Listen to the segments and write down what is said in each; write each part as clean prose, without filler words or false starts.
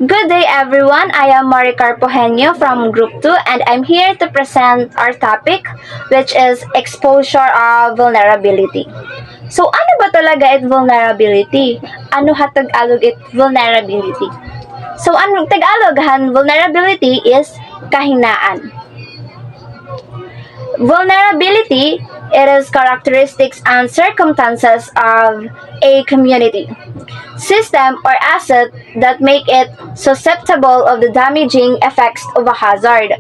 Good day everyone, I am Maricar Pohenyo from Group 2 and I'm here to present our topic which is exposure of vulnerability. So ano ba talaga it vulnerability? Ano ha Tagalog it vulnerability? So ang Tagalog han vulnerability is kahinaan. Vulnerability, it is characteristics and circumstances of a community, system, or asset that make it susceptible of the damaging effects of a hazard.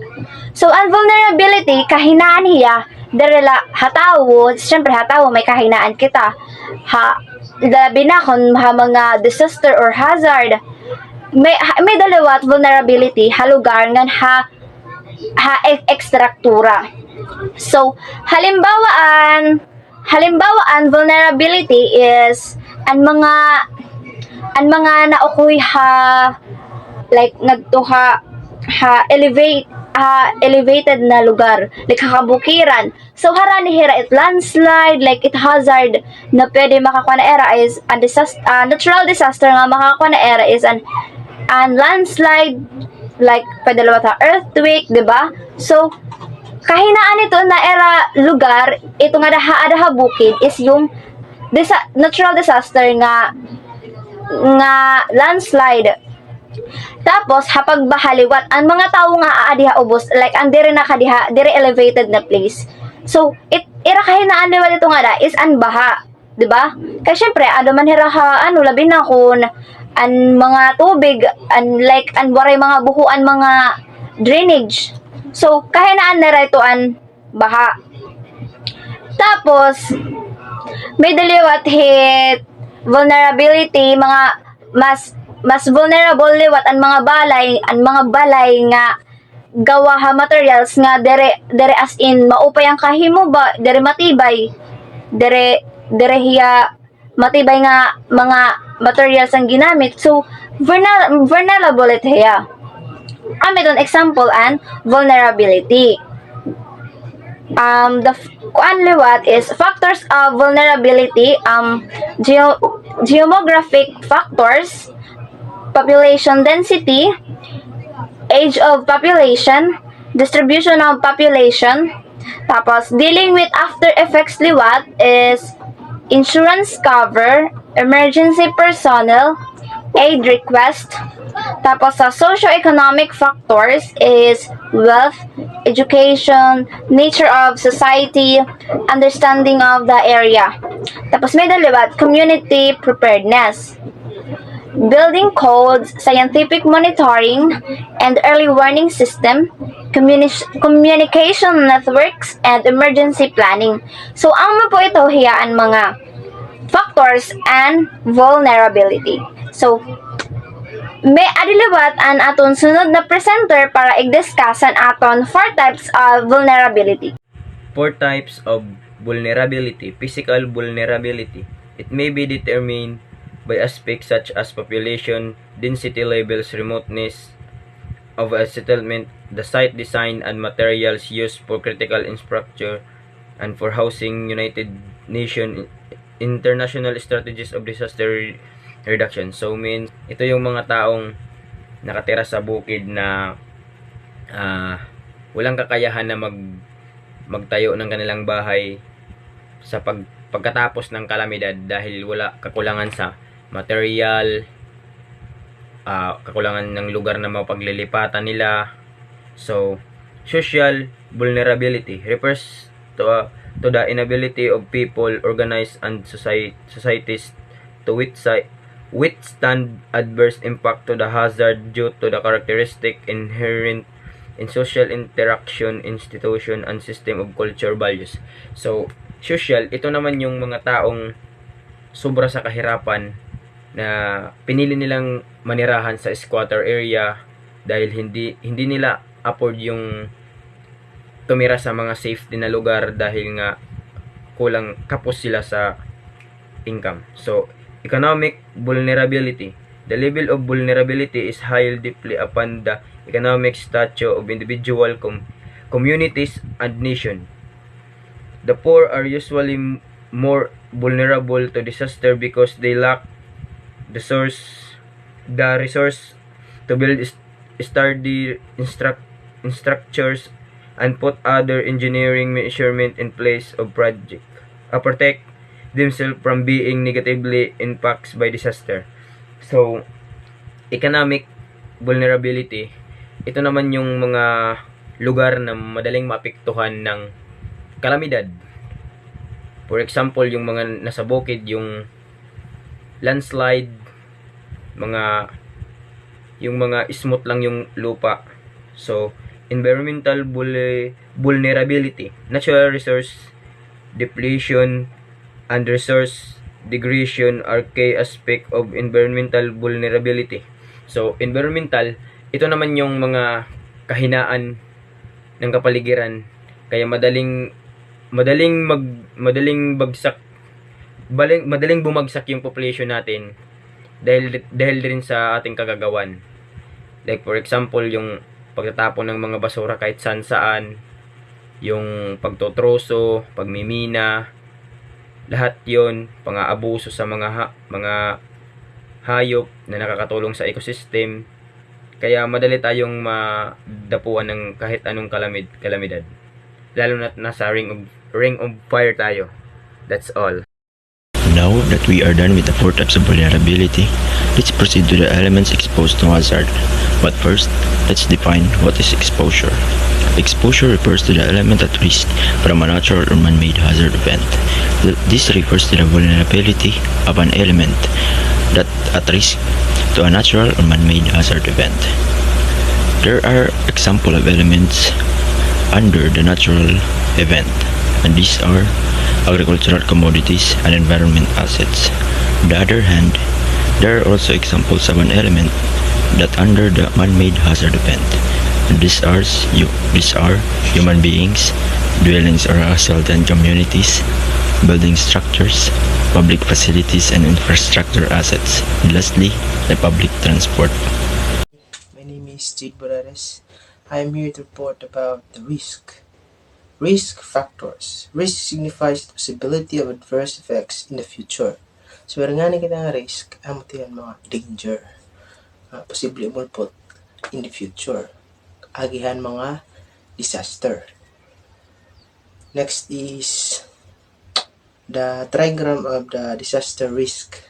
So, ang vulnerability, kahinaan hiya, darila hatawo, siyempre hatawo may kahinaan kita. Labi na kung mga disaster or hazard, may dalawat vulnerability, halugar ngan ekstruktura. So, halimbawaan vulnerability is ang mga naukuy like nagtuha elevated na lugar like kakabukiran. So harani hira it landslide like it hazard na pwede makakuha na era is natural disaster nga makakuha na era is an landslide like pwede ta earthquake, di ba? So kahinaan ito na era lugar, ito nga daha bukid is yung natural disaster nga landslide. Tapos hapag bahaliwat ang mga tao nga aadiha ubos like ang dire elevated na place. So ira kahinaan liwat ito nga da is an baha, di ba? Kaya syempre ado man hira labi na kun ang mga tubig an waray mga buhuan mga drainage. So, kahinaan na ito ang baha. Tapos, may daliwat hit vulnerability, mga mas vulnerable liwat ang mga balay nga gawa ha materials nga dere as in maupay ang kahimo ba dere matibay dere hiya matibay nga mga materials ang ginamit. So, vulnerable it hiya. An example and vulnerability. The liwat is factors of vulnerability, geographic factors, population density, age of population, distribution of population. Tapos dealing with after effects liwat is insurance cover, emergency personnel, aid request. Tapos sa socio-economic factors is wealth, education, nature of society, understanding of the area. Tapos may daliwat, community preparedness, building codes, scientific monitoring, and early warning system, communication networks, and emergency planning. So ang po ito hiyaan mga factors and vulnerability. So, may adiliwat an aton sunod na presenter para i-discussan aton 4 types of vulnerability. 4 types of vulnerability. Physical vulnerability. It may be determined by aspects such as population, density levels, remoteness of a settlement, the site design and materials used for critical infrastructure and for housing, United Nations international strategies of disaster reduction. So means ito yung mga taong nakatira sa bukid na walang kakayahan na magtayo ng kanilang bahay sa pagkatapos ng kalamidad dahil wala kakulangan sa material, kakulangan ng lugar na mapaglilipatan nila. So social vulnerability refers to the inability of people, organized and societies to withstand adverse impact to the hazard due to the characteristic inherent in social interaction, institution, and system of culture values. So, social, ito naman yung mga taong sobra sa kahirapan na pinili nilang manirahan sa squatter area dahil hindi nila afford yung tumira sa mga safety na lugar dahil nga kulang kapos sila sa income. So, economic vulnerability. The level of vulnerability is highly deeply upon the economic status of individual communities and nation. The poor are usually more vulnerable to disaster because they lack the resource to build sturdy structures and put other engineering measurement in place of project, protect themselves from being negatively impacted by disaster. So, economic vulnerability, ito naman yung mga lugar na madaling maapektuhan ng kalamidad. For example, yung mga nasa bukid, yung landslide, yung mga smooth lang yung lupa. So, environmental vulnerability, natural resource depletion, and resource degradation are key aspect of environmental vulnerability. So, environmental, ito naman yung mga kahinaan ng kapaligiran, kaya madaling bumagsak yung population natin dahil din sa ating kagagawan. Like for example, yung pagtatapon ng mga basura kahit saan, yung pagtotroso, pagmimina, lahat yon pang-aabuso sa mga hayop na nakakatulong sa ecosystem. Kaya madali tayong madapuan ng kahit anong kalamidad. Lalo na nasa ring of fire tayo. That's all. Now that we are done with the 4 types of vulnerability, let's proceed to the elements exposed to hazard. But first, let's define what is exposure. Exposure refers to the element at risk from a natural or man-made hazard event. This refers to the vulnerability of an element that at risk to a natural or man-made hazard event. There are examples of elements under the natural event, and these are agricultural commodities and environment assets. On the other hand, there are also examples of an element that under the man-made hazard event, and these are human beings, dwellings or household and communities, building structures, public facilities and infrastructure assets, and lastly, the public transport. My name is Jade Barares. I am here to report about the risk. Risk factors. Risk signifies the possibility of adverse effects in the future. So, nga na kita nga risk, amo tiyan mga danger. Posible mulpot in the future. Agihan mga disaster. Next is the trigram of the disaster risk.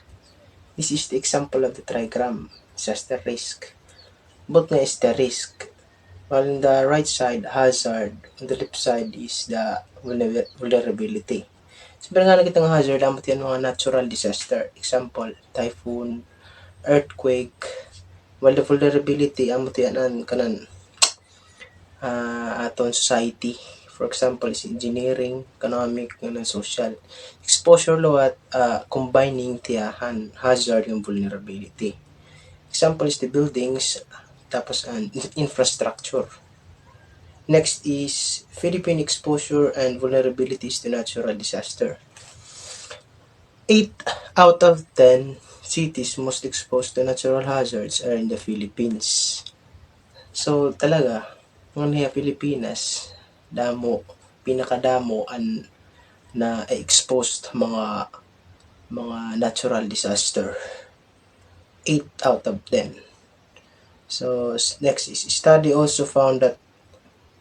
This is the example of the trigram, disaster risk. Both nga is the risk. While on the right side, hazard. On the left side is the vulnerability. So, nga na kitang hazard, amot yan mga natural disaster. Example, typhoon, earthquake. While the vulnerability, amot yan ang kanan aton society. For example, is engineering, economic, and social. Exposure law at combining tiyahan, hazard, and vulnerability. Example is the buildings, tapos an infrastructure. Next is Philippine exposure and vulnerabilities to natural disaster. 8 out of 10 cities most exposed to natural hazards are in the Philippines. So talaga, mga Pilipinas, pinakadamo na exposed mga natural disaster. 8 out of 10. So, next is study also found that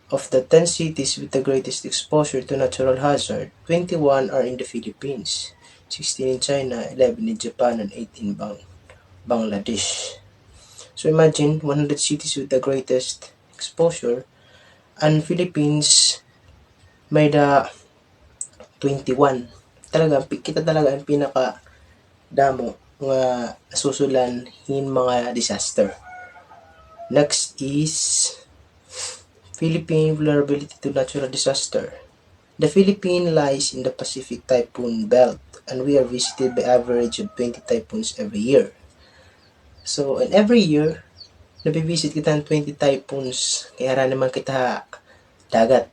of the 10 cities with the greatest exposure to natural hazard, 21 are in the Philippines, 16 in China, 11 in Japan, and 8 in Bangladesh. So, imagine 100 cities with the greatest exposure, and Philippines may the 21. Kita talaga ang pinaka-damo nga susulan in mga disaster. Next is Philippine vulnerability to natural disaster. The Philippines lies in the Pacific typhoon belt, and we are visited by average of 20 typhoons every year. So, and every year, nabivisit kita ng 20 typhoons, kaya naman kita dagat.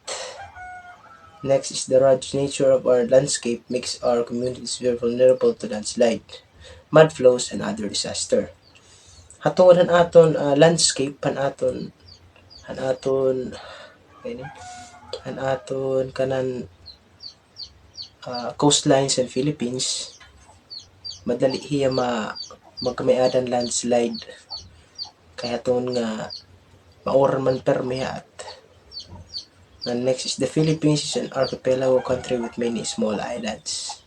Next is the rugged nature of our landscape makes our communities very vulnerable to landslide, mud flows, and other disaster. Hatungod aton landscape aton kanan coastlines in Philippines, madali hiya magkamayadan landslide kaya ton nga maoran man permehat. And next is the Philippines is an archipelago country with many small islands.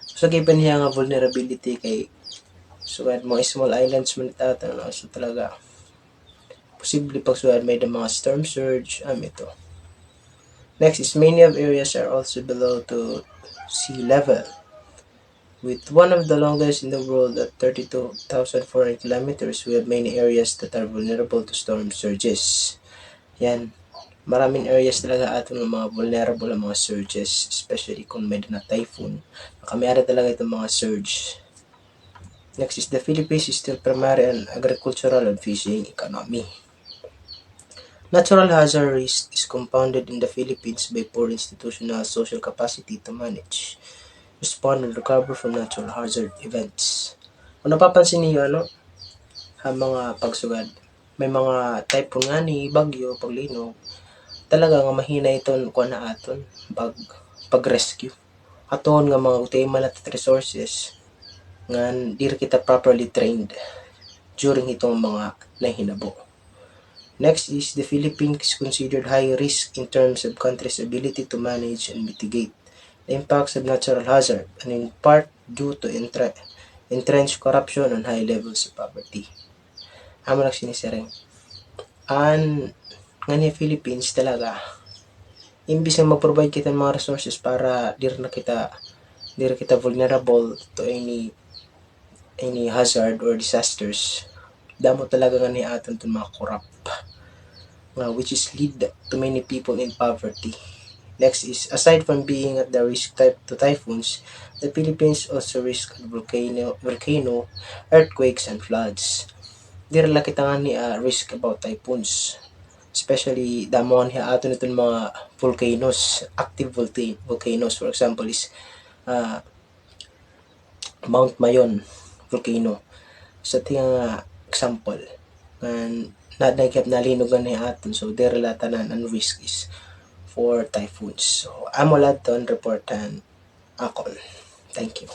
So given niya nga vulnerability kay suwad mga small islands man ito, no? So talaga posible pag suwad may the mga storm surge ito. Next is many of areas are also below to sea level, with one of the longest in the world at 32,400 kilometers. We have many areas that are vulnerable to storm surges. Yan, maraming areas talaga ato ng mga vulnerable ang mga surges, especially kung may na typhoon. Nakamiyara talaga itong mga surge. Next is the Philippines is still primary an agricultural and fishing economy. Natural hazard risk is compounded in the Philippines by poor institutional social capacity to manage, respond, and recover from natural hazard events. Kung napapansin niyo, ang mga pagsugad, may mga typhoon nga ni bagyo, paglinog, talaga nga mahina iton kuha na aton, pag-rescue. Aton nga mga utay at resources, nga di kita properly trained during itong mga nahinabo. Next is the Philippines is considered high risk in terms of country's ability to manage and mitigate the impacts of natural hazard, and in part due to entrenched corruption and high levels of poverty. Amo nagsinisereng. And nga ni Philippines talaga, imbis na mag-provide kita ng mga resources para di rin kita vulnerable to any hazard or disasters, damo talaga nga ni aton itong mga corrupt, which is lead to many people in poverty. Next is, aside from being at the risk to typhoons, the Philippines also risk at volcano, earthquakes, and floods. Di rin kita nga ni risk about typhoons, especially damo nga aton itong mga volcanoes, active volcanoes. For example is Mount Mayon volcano. Sa tinga example, and nadagap nalinugan ni aton, so there tanan ang risk is for typhoons. So amo ladton reportan akon. Thank you.